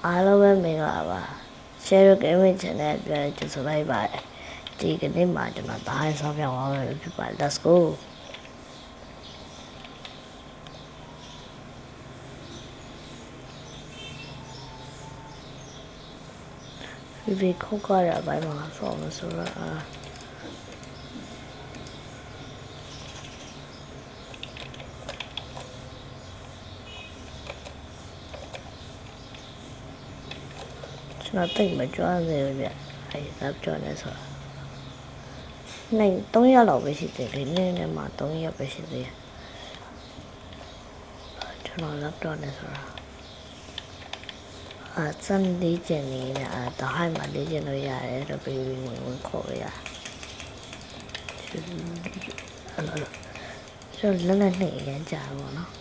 အားလုံးပဲမင်္ဂလာပါ share gaming channel ပြန်ကြိုဆိုလိုက်ပါတယ်ဒီကနေ့မှာကျွန်တော်ဒါဟိုင်းဆောင်ပြသွားမယ်ဖြစ်ပါတယ် let's go ဒီခုတ်ကြရအပိုင်းမှာဆောင်းမဆိုတော့ကျွန်တော်တိတ်မကြွားသေးဘူးဗျအဲဒါကြောင့်လည်းဆိုနိုင်3ရက်လောက်ပဲရှိသေးတယ်နေ့နဲ့မှ3ရက်ပဲရှိသေးတယ်ကျွန်တော် laptop နဲ့ဆိုတာစမ်းလေးကျင်နေတယ်ဒါဟိုင်းမှာလေးကျင်လို့ရတယ်တော့ပြီးဝင်ခေါ်ရကျွန်တော်လည်းနေရကြပါတော့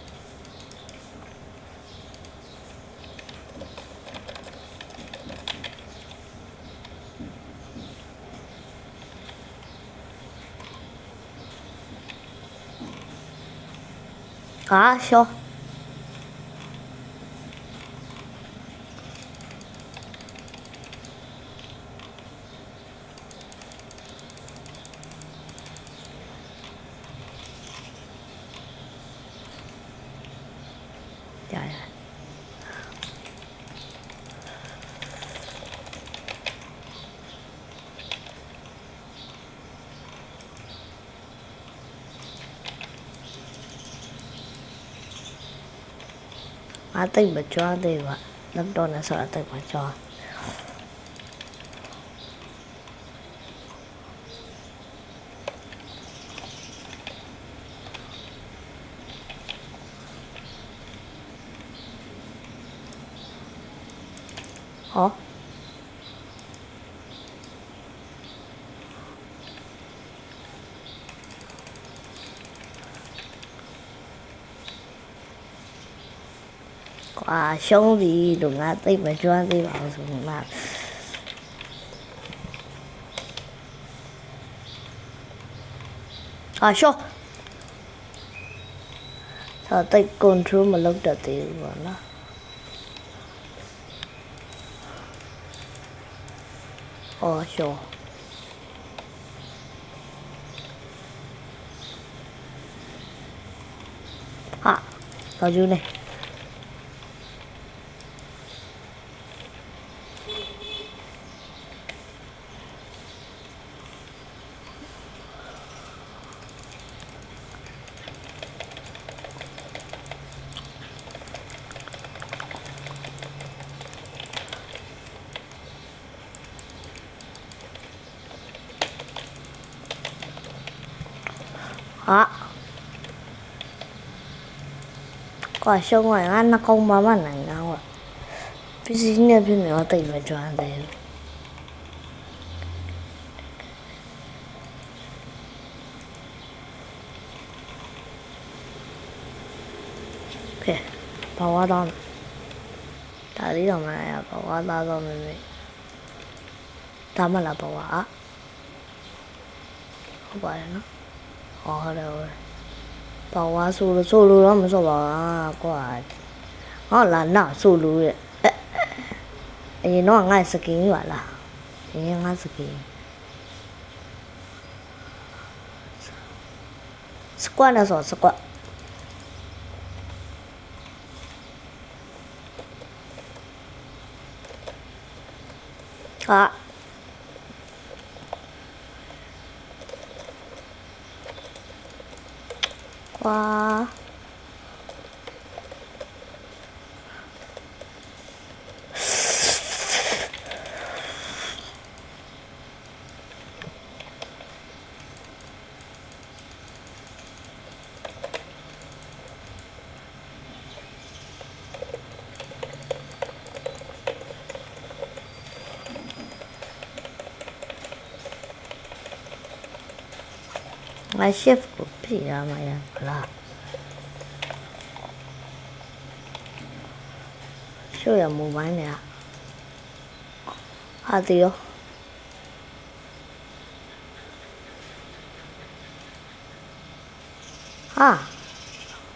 ရှောအတိတ်မကြွားသေးပါလက်တော့နဲ့ဆိုအတိတ်မကြွားဟောရှုံးပြီလို့ငါသိမကြွမ်းသေးပါဘူးဆိုမှရှော့တော့တိတ် control မလုပ်တတ်သေးဘူးပေါ့နော်ရှော့တော့ယူနေကွာရှုံးသွားငါနှကုံးမမနိုင်တော့ပစ္စည်းနဲ့ပြည့်နေတော့တိတ်မကြွမ်းသေးဘူးဖေဘာဝတော့ဒါလေးတော့မရဘာဝသားတော့မေမေဒါမှလားဘာဝဟုတ်ပါတယ်နော်ဟုတ်တယ်ဘာဝဆိုလို့တော့မဆိုပါဘူးကွာဟုတ်လားနောက်ဆိုလို့ရဲ့အရင်တော့ငါစကင်ပါလားအရင်ငါစကင်စကွတ်နဲ့ဆိုစကွတ်ว้าငါ shift ကိုဖိရမှာရမလားshow ya mobile này adiós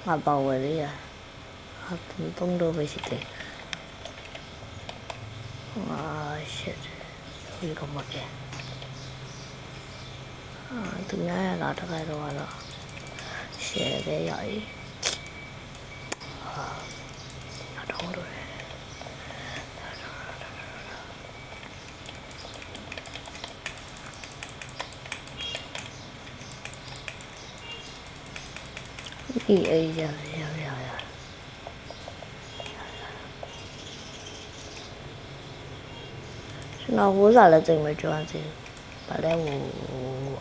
mà bầu rồi đi à tung đô về chị shit ဒီကမကဲသူများရလာတခါတော့လာရှယ်ပဲရည်တော့တော့အေးရကျွန်တော်ဝိုးစားလည်းစိတ်မကြွစီဘာလဲဟို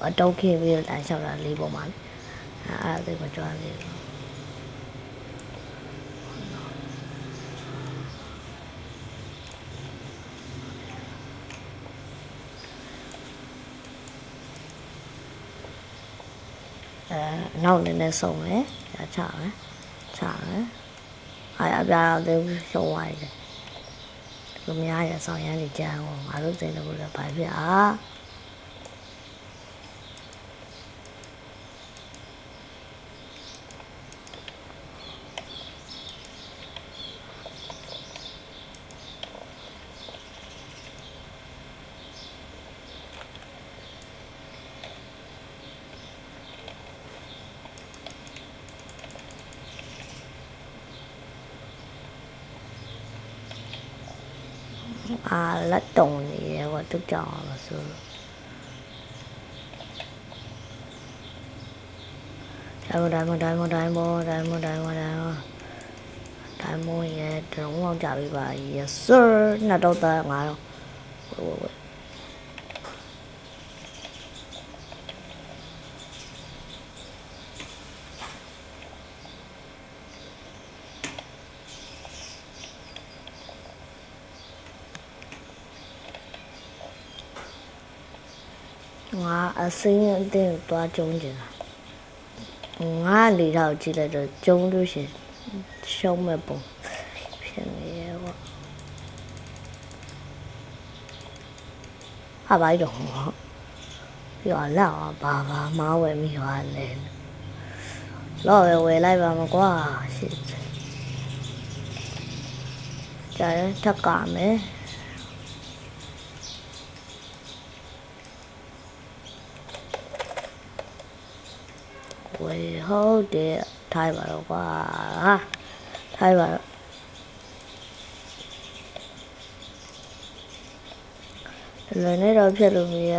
အတောက်ခင်းပြီးတန်းလျှောက်တာလေးပေါ်မှာအဲ့ဒါစိတ်မကြွစီနောက်နဲ့ဆုံးမယ်ချမယ်အဲ့အပြားသေးရှုံးသွားတယ်လူများရဆောင်ရမ်းနေကြအောင်ငါတို့စိတ်လို့လည်းဘာဖြစ်လက်တုံနေရတော့တူကြောင်လို့ဆိုတိုင်းမရဲ့တုံးအောင်ကြပြီပါ yes sir နှစ်တော့သားငါတော့ငါအစင်းအတင်းသွားကျုံးကြတာငါလေတော့ကြည့်လိုက်တော့ကျုံးလို့ရှင်ရှုံးမဲ့ပုံဖြစ်နေရောဟာဘာတော့ပြောလာဘာမားဝယ်မိဟွာလဲလော်ဝယ်လိုက်ပါမကွာရှစ်ကြရထက်ကမယ်ဝေဟုတ်တယ်ထိုင်ပါတော့ကွာထိုင်ပါတော့လည်းနေတော့ဖြစ်လို့မရ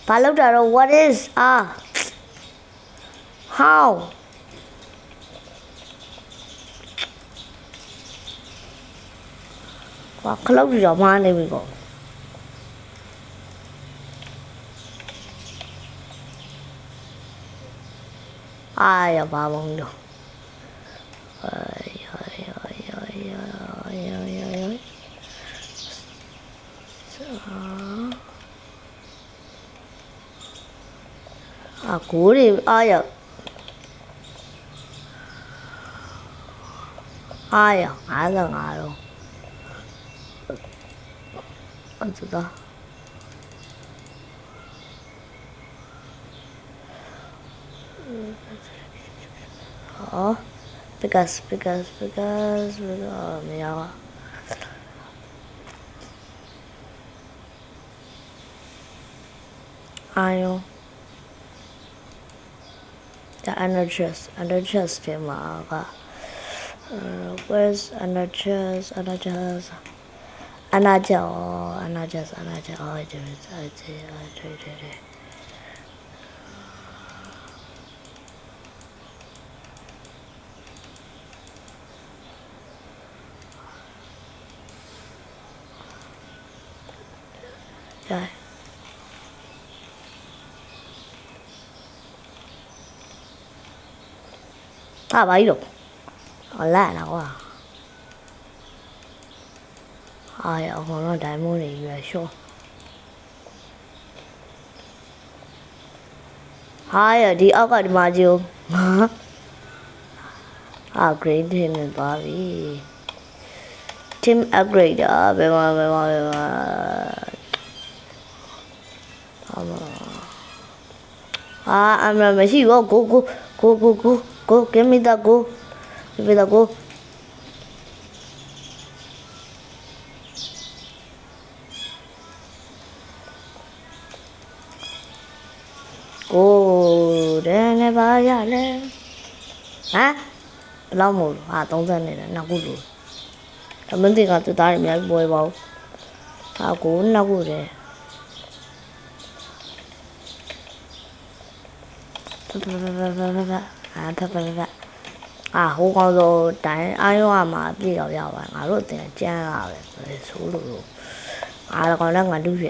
ဘာလုပ်တာတော့ what is how ကွာခလုတ်ပြီးတော့မှားနေပြီကော呀，把忘了。古里呀，俺了，我知道。好 because 没有啊。哎呦，在 under chest 对吗？where's under chest？安娜脚哦，对。对，爸爸有，我烂了哇！哎呀，我那弹幕里越小，哎呀，ဒီအောက်ကဒီမှာကြည့်upgrade တင်နေပါပြီ team upgrade ဘယ်မှာI'm not machine. Go. Give me the go. တဲ့နဲ့ပါရလဲဟမ်ဘလောက်မို့ဟာ30နေတယ်နောက်ခုလို့အမင်းတွေကသူသားရအများကြီးပွဲပါဦးဟာကိုနောက်ခုတယ်အာဟိုကောင်ဆိုတိုင်းအားရောမှာအပြည့်ရောက်ရပါငါတို့အတင်ကျန်းရပဲဆိုလို့အားကောင်လည်းငါတူးပြ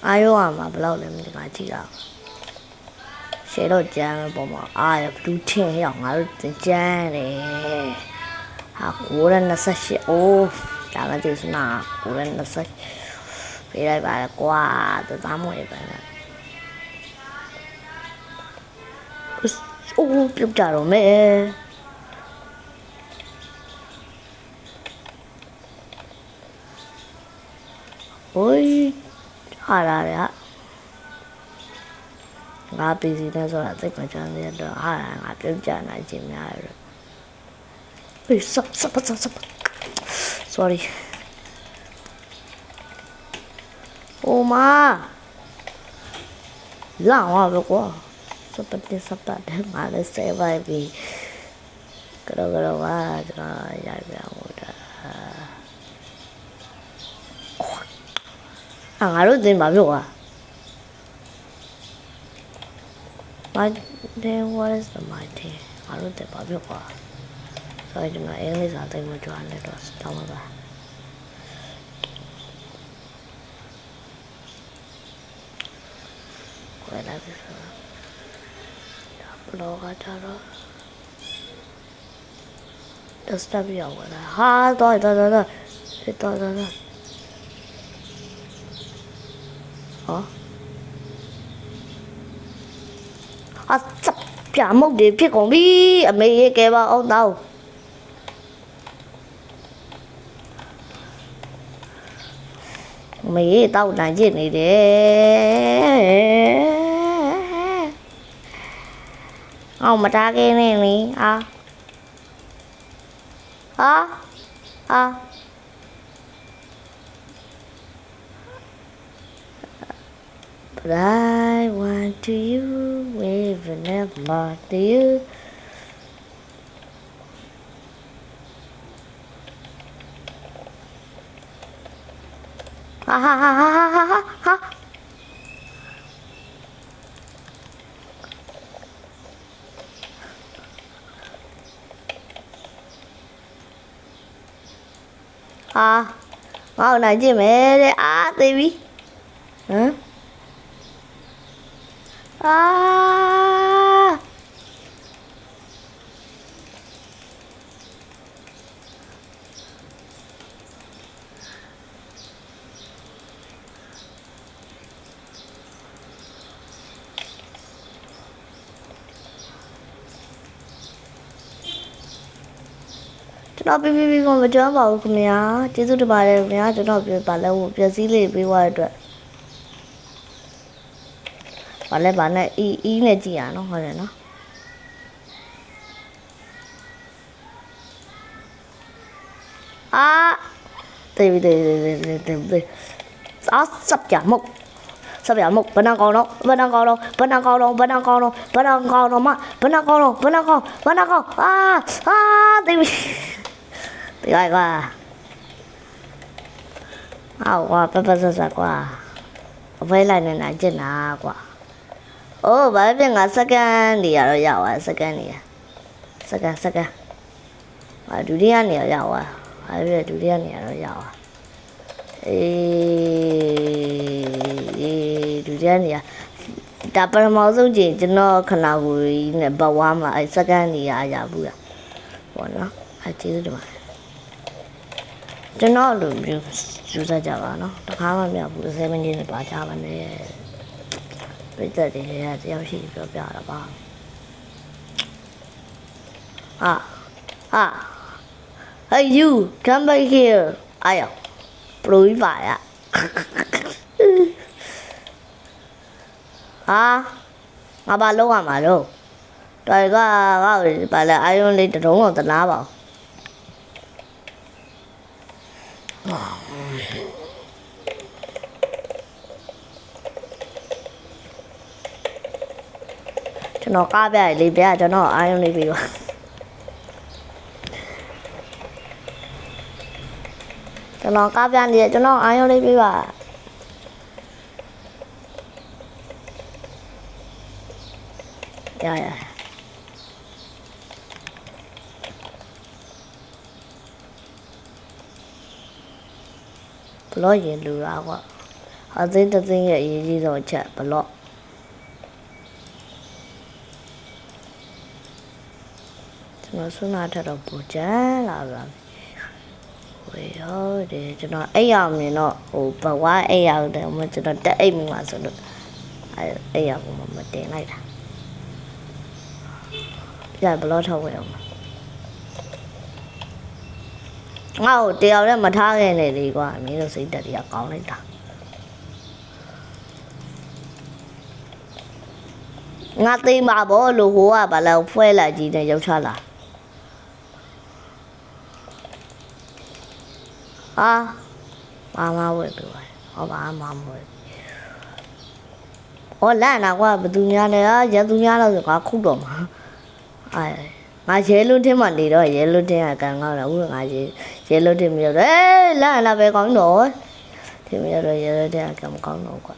အားရောမှာဘယ်လောက်လဲမသိပါကြည့်ရအောင်ရှယ်တော့ကျန်းပဲပေါ့မအားရဘူးထင်ရောက်ငါတို့တင်ကျန်းတယ်ဟာ928အိုးဒါမှဒီစနာ928ပေးလိုက်ပါကွာတသားမွေပဲနဲ့အိုးပြုတ်ကြတော့မယ်โอ้ยဟာရငါပြည်စီနဲ့ဆိုတာသိမချမ်းသေးတော့ဟာငါပြုတ်ကြနိုင်ခြင်းများတယ်အေးစပ် sorry အိုမာလာဝါဘကွာစပတ်တဲ့ငါလည်းစေပါပြီကတော့ဝါကျွန်တော်ရိုက်ပြအောင်တာငါတို့တင်ပါပြောကွာthen what is the mighty ငါတို့တင်ပါပြောကွာဆိုတော့ကျွန်တော်အင်္ဂလိပ်စာသိမကြွနဲ့တော့တောင်းပါပါခွဲလိုက်ပြီဆိုတော့ဘလော့ကကြတော့တက်စတက်ပြအောင်လာဟာတော့ဟောအစပ်ပြမုတ်တွေဖြစ်ကုန်ပြီအမေရေကဲပါအောင်တော့အမေရေတောက်နိုင်ကျင်နေတယ်အောင်မတားခင်းနေနီဟာ But I want to you even never to you ha ngồi này chứ mẹ đấy tivi hả nó pi con phải cho vào cùng nhà chứ tôi bà đây nhà cho nó bà là một cái gì liền bị qua rồi bà này ý này gì à nó hỏi là nó tìm sắp chả mục vẫn đang còn đâu tìm thì ai qua qua bắp qua với lại này trên nào qua bởi vì ngã second đi rồi giàu second đi second đủ đi ăn nhiều giàu bởi vì đủ đi ăn nhiều rồi giàu đủ đi ăn nhiều đã bắt đầu dùng gì cho nó khả năng vui này bảo hoa mà second đi giàu vui bọn nó chỉ được mà cho nó được chú ra chả vào nó khá mà mẹ phụ xe bên trên bà cha bên đây bây giờ thì giao sĩ cho bà là ba hey you come back here ai à lùi phải ngà bà lâu à mà đâu တော်ကဘာလဲအာယုံလေးတုံးတော့တနာပါကျွန်တော်ကားပြရလေးပြကျွန်တော်အာယုံလေးပြီးပါကျွန်တော်ကားပြနေကျွန်တော်အာယုံလေးပြီးပါရဘလော့ရင်လူတာကွာအသိတသိရဲ့အရေးကြီးဆုံးချက်ဘလော့ကျွန်တော်ဆွနာထတော့ပူချမ်းလာပါဝေဟုတ်တယ်ကျွန်တော်အိပ်ရမြင်တော့ဟိုဘဝအိပ်ရတယ်မကျွန်တော်တက်အိပ်မိမှာဆိုလို့အိပ်ရပုံမတင်လိုက်တာပြဘလော့ထောက်ဝင်အောင်ငါ့ကိုတယောက်လည်းမထားခဲ့နဲ့လေကွာမင်းတို့စိတ်တက်တွေကကောင်းလိုက်တာငါသိမှာပေါ့လို့ဟိုကဘာလဲဖွဲလာကြီးနဲ့ရောက်ချလာဟာမဝဲပြပါဟောပါမမဝဲဟောလာနာကွာဘသူများလဲရသူများတော့ဆိုငါခုတော့မှာငါရဲလွန်းထင်းမှနေတော့ရဲလွန်းထင်းကကန်ကောင်းတော့ဦးငါရဲလွန်းထင်းမရောက်တော့လာပဲကောင်းတော့ထင်းမရောက်တော့ရဲလွန်းထင်းကကန်မကောင်းတော့ကွာ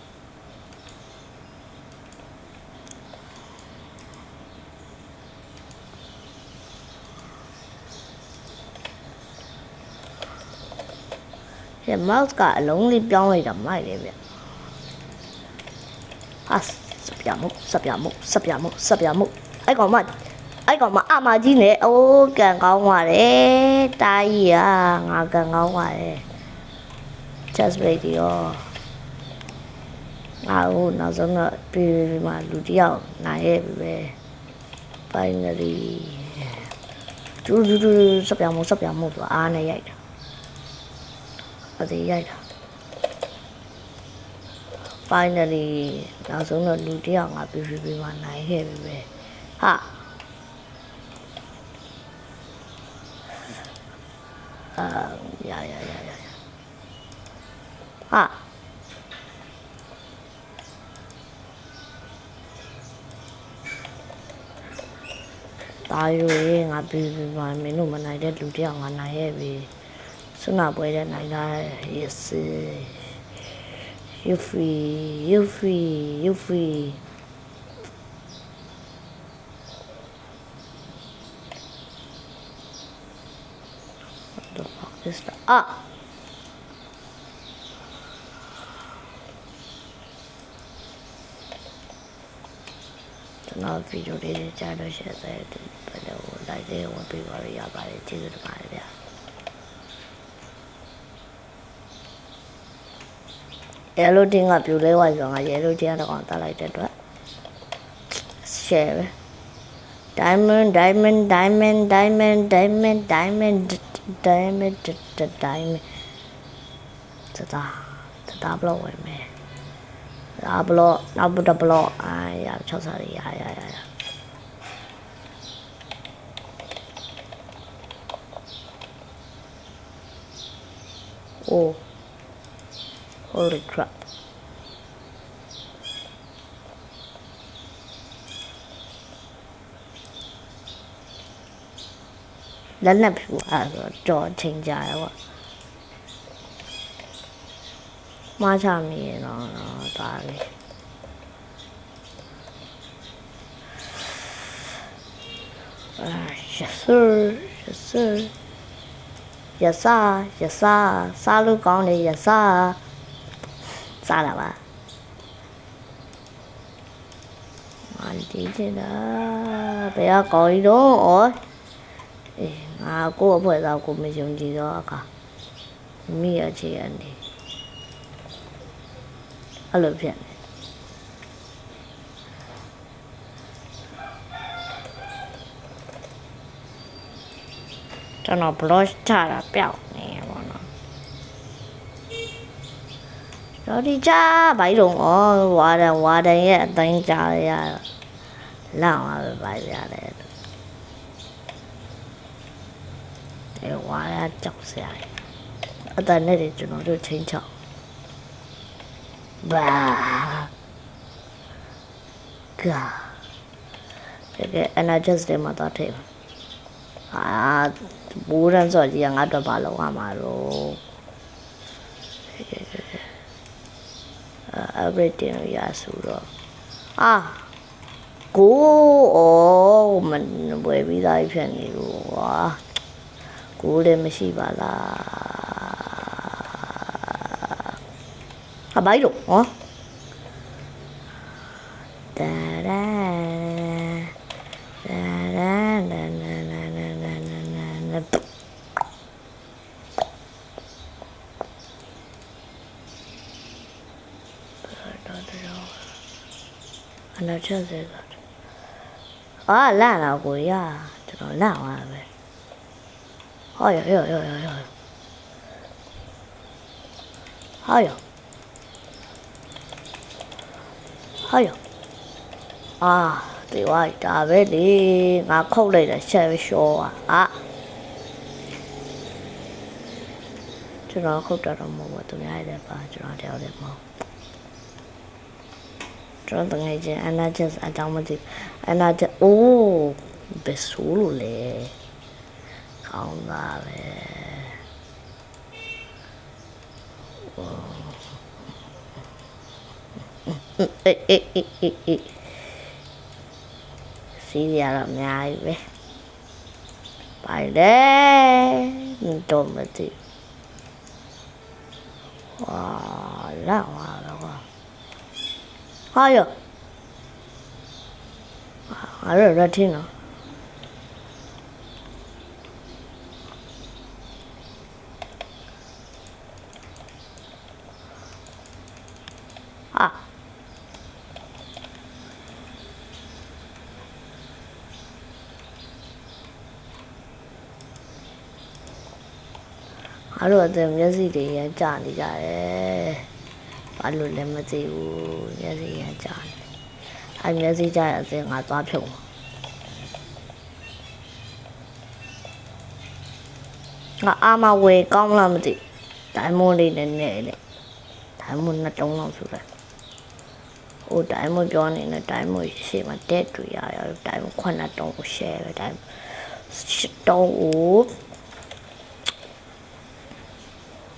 mouse ကအလုံးလေးပြောင်းလိုက်တာမိုက်တယ်ဗျစပြမှုအဲ့ကောင်မအမကြီးနဲ့အိုးကန်ကောင်းပါတယ်တာကြီးอ่ะငါကန်ကောင်းပါတယ် just radio ငါဟိုနောက်ဆုံးတော့ပြီးမှလူတယောက်နိုင်ရဲ့ပဲ finally ဒူစပြမှုဆိုအားနဲ့ရိုက်တာအသေးရိုက်တာ finally နောက်ဆုံးတော့လူတယောက်ငါပြီးမှနိုင်ခဲ့ပြီပဲဟာရဟာတာယူရေးငါပြီးမှမင်းတို့မနိုင်တဲ့လူတယောက်ငါနိုင်ရဲ့ပြီစွနာပွဲတဲ့နိုင်တာ yes you free what the fuck is thatကျွန်တော်ဗီဒီယိုလေးကြားလို့ရှယ်တဲ့ဘယ်လိုလိုက်တဲ့ဝင်ပြီးပါရပါတယ်ကျေးဇူးတင်ပါတယ်ဗျာရဲလိုတင်းကပြူလဲဝိုက်ဆိုငါရဲလိုတင်းကတော့တားလိုက်တဲ့အတွက် share ပဲ diamond tata block ဝင်မယ်ဒါဘလော့နောက်ဘလော့ရ6စားရOh, holy crap. Đánh là trò trình dài quá. Ma cha mì nó ta đi. Yes sir. Yes sir. Sa lu con đi yes sir. Sa là ba. Anh tí thế đó. Bây giờ coi đó ôi. Cô phải ra cô mới dùng gì đó cả. Mi ở chị anh đi. Alo phiền. Cho nó blush trả là bẹo nè bọn nó. Đó đi cha bấy rùng quá đây đánh trả ra. lặng mà bài ra đây để quá ra chọc xe ở đây này thì chúng nó được chính trọng và cả cái energy để mà tao thêm bố đang rồi gì ăn được bao lâu mà rồi everything là số rồi cố mình bởi vì đại phiền này rồi cố lên mới xí bà là bấy được hả da da da da da nó chơi gì rồi là nào của ya cho nó nào à vậy ôi thì vậy ta về đi ngã không đây là xe show cho nó không trả được một tụi ai đẹp cho nó đeo đẹp không cho từng ngày chứ anh nói chứ anh trong mà thì anh nói chứ bị số luôn lệ không ra về xí ra làm nhai về bài đấy trộm mà thì là hoa đó hai rồi ra thiên nào rồi tìm cái gì để trả đi ra đấy bạn luôn làm cái gì cái gì trả anh cái gì trả thì ngã toa phiếu ngã mà về công làm gì đại môn đi đến này đấy đại môn nó trống lòng xuống đây đại môn cho này là đại môn xe mà tết rồi đại môn khoan là trống xe đại trống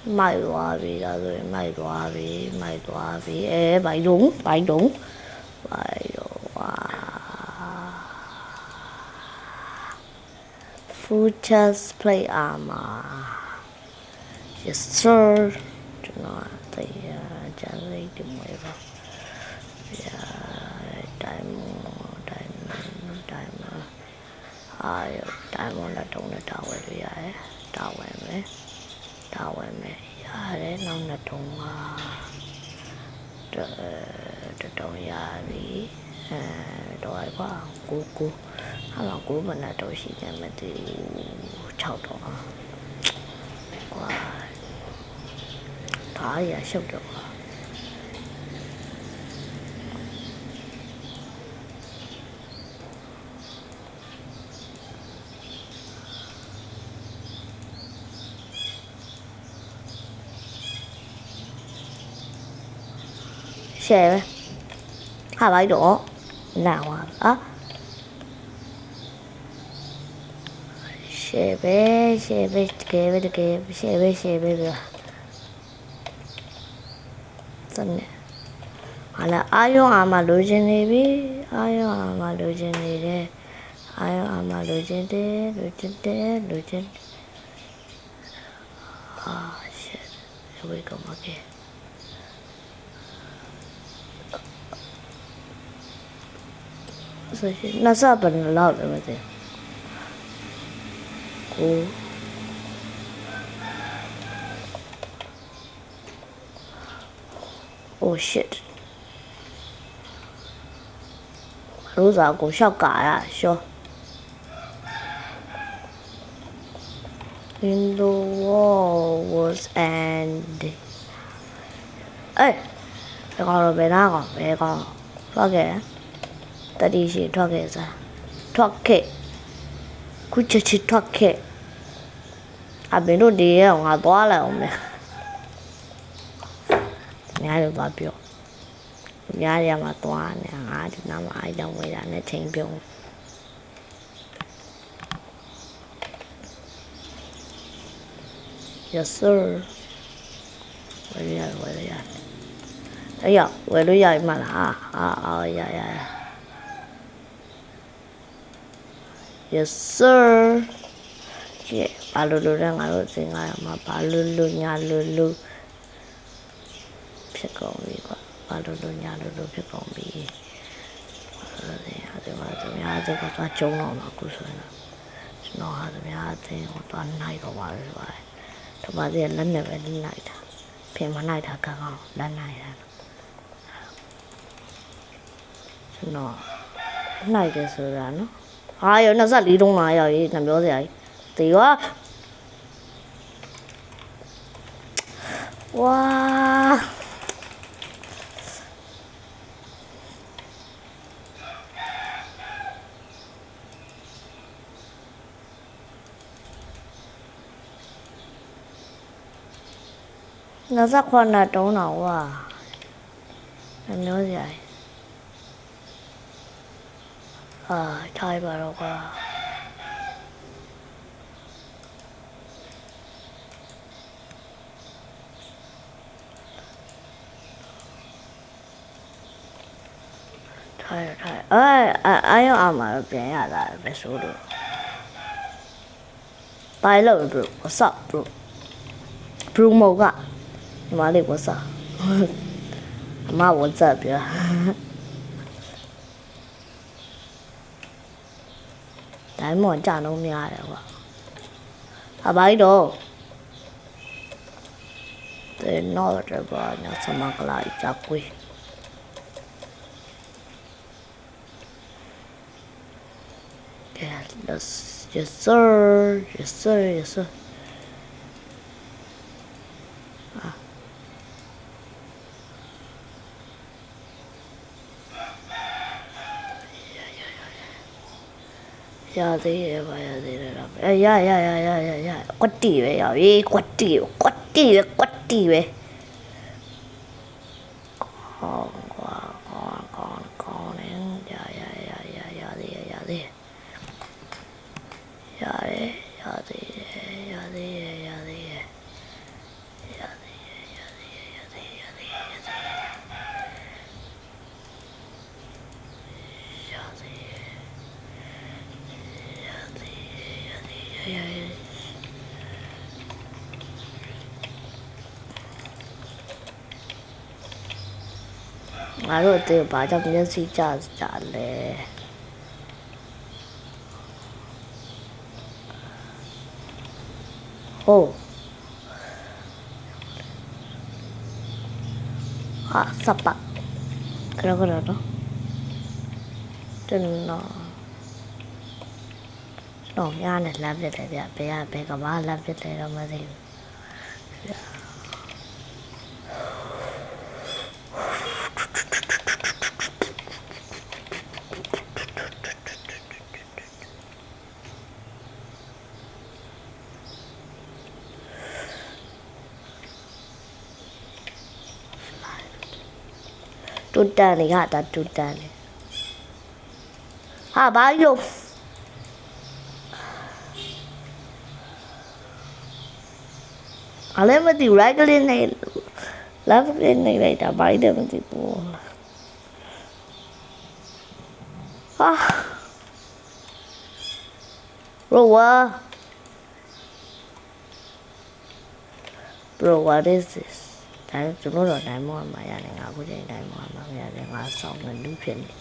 mày qua vì là rồi mày qua vì bài đúng Futures play yes sir cho nó thì trả lời được mấy vào đại môn là trong là tao vậy tao mẹ đấy nó là trong trong nhà đi đói quá cô hay là cô mình là đói gì mà thì chào đó quá thả ya sâu được xe hai bảy độ nào xe bé kề rồi真的好了阿勇阿妈录进那边阿勇阿妈录进那的阿勇阿妈录进shit here we go again那是本人老的嘛的，oh shit， 如咋个小嘎呀小 ？In the wall was and， 哎，别讲了，别那个，别讲，啥个？ တိရှိထွက်ခဲ့စားထွက်ခဲ့ခုချက်ချထွက်ခဲ့အဘင်တို့ဒီရောငါသွားလိုက်အောင်မယ်များလို့ပါပြောများရမှာသွားနေငါဒီနားမှာအဲ့ကြောင့်ဝေးတာနဲ့ချိန်ပြုံးYes sir ဝယ်ရအဲ့ရဝယ်လို့ရမှာလားရ Yes sir ကဲဘာလို့လဲငါတို့စင်ကားမှာဘာလို့ညာလို့ဖြစ်ကုန်ပြီကွာဘာလို့ညာလို့ဖြစ်ကုန်ပြီအဲ့ဒါကများတော့ကျုံတော့မှာခုဆိုရင်ကျွန်တော်ဟာများတဲ့ဟိုတော့နိုင်တော့ပါပဲကွာတော့ပါသေးလက်နဲ့ပဲလိုက်တာပြင်မလိုက်တာကောင်းလက်နိုင်တာကျွန်တော်နိုင်တယ်ဆိုတာနော်ဟာရော24တုံးလာရောက်ရေးနှပြောစရာကြီးတေရောဝါ29တုံးတော့ဝါနှပြောစရာထိုင်ပါတော့ကွာထိုင်အဲ့ရောအမှာတော့ပြန်ရတာပဲဆိုလို့ဘာလို့ bro what's up bro မောကဒီမှာလေး what's up အမ what's up ပြတိုင်းမောကြာလုံးများတယ်ကွာဟာဘာကြီးတော့တဲ့နော်တဲ့ဘာညာစမကလာကြကွေးyes sir ရသေးရပါရသေးတယ်တော့ရကွတ်တီပဲရရေးကွတ်တီပဲကောင်းကွာကောင်းနေရသေးရသေးငါတို့တေဘာကြောင့်မျက်စိကျလဲဟုတ်ဟာစပတ်ကတော့တော့ရနဲ့လမ်းပြတယ်ဗျဘယ်ကဘာလမ်းပြတယ်တော့မသိဘူးတူတန်နေဟာတူတန်နေဟာဘာယုံအလဲမသိ right click နဲ့ left click နဲ့လိုက်တာဘာလဲမသိဘူးဟာbro what is this ဒါကျွန်တော်တော့တိုင်းမောမှာရတယ်ငါအခုချိန်တိုင်းမောမှာမရတယ်ငါဆောင်းနေလူဖြစ်နေ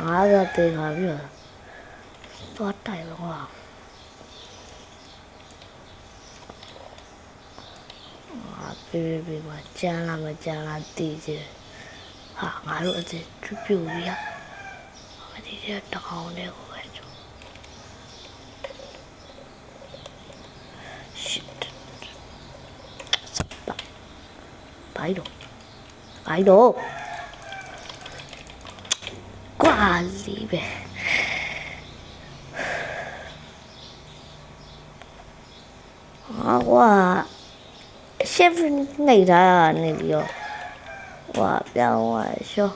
ငါတော့တေးပါပြီတော့တိုင်တော့ပေးပါကြမ်းလာမကြမ်းလာတည်ကြဟာငါတို့အစ်ပြူရမတည်ကြ ရတောင်းတယ်ကိုပဲ shit ဘာလို့ကွာလီပဲကွာ chef နေတာနေပြီးတော့ဟွာပြောင်းသွားရှော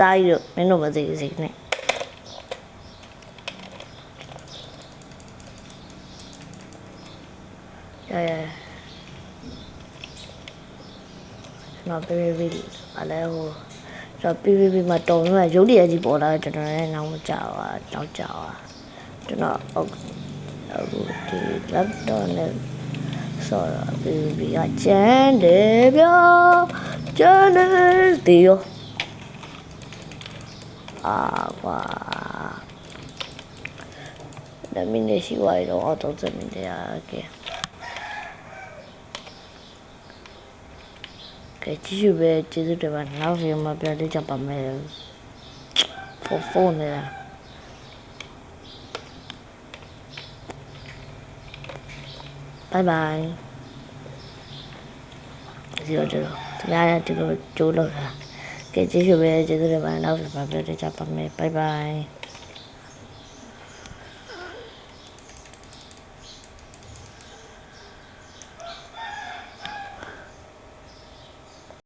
တိုင်းတော့မင်းတို့မသိစေနဲ့နော်ဘေဘီအလဲဟိုကျွန်တော် PVP မှာတုံးလို့ရုပ်တရက်ကြီးပေါ်လာကျွန်တော်လည်းနောက်မကြောက်ပါတောက်ကြောက်ပါကျွန်တော်အခုဒီ laptop နဲ့ဆော်တော့ PVP ကကျန်းတယ်ဗျာကျန်းတယ်ဒီရောကွာဒါမင်းနေရှိသွားတော့အော်တော့စနေတယ်ကဲကဲကြည့်ရပဲကျေးဇူးတင်ပါနောက်ဗီဒီယိုမှာပြန်လေးကြပါမယ်ဖုန်းနေတာဘိုင်ဘိုင်ဒီလိုဒီလိုကျိုးလို့ကဲကျေးဇူးပဲကျေးဇူးတင်ပါနောက်ဗီဒီယိုမှာပြန်လေးကြပါမယ်ဘိုင်ဘိုင်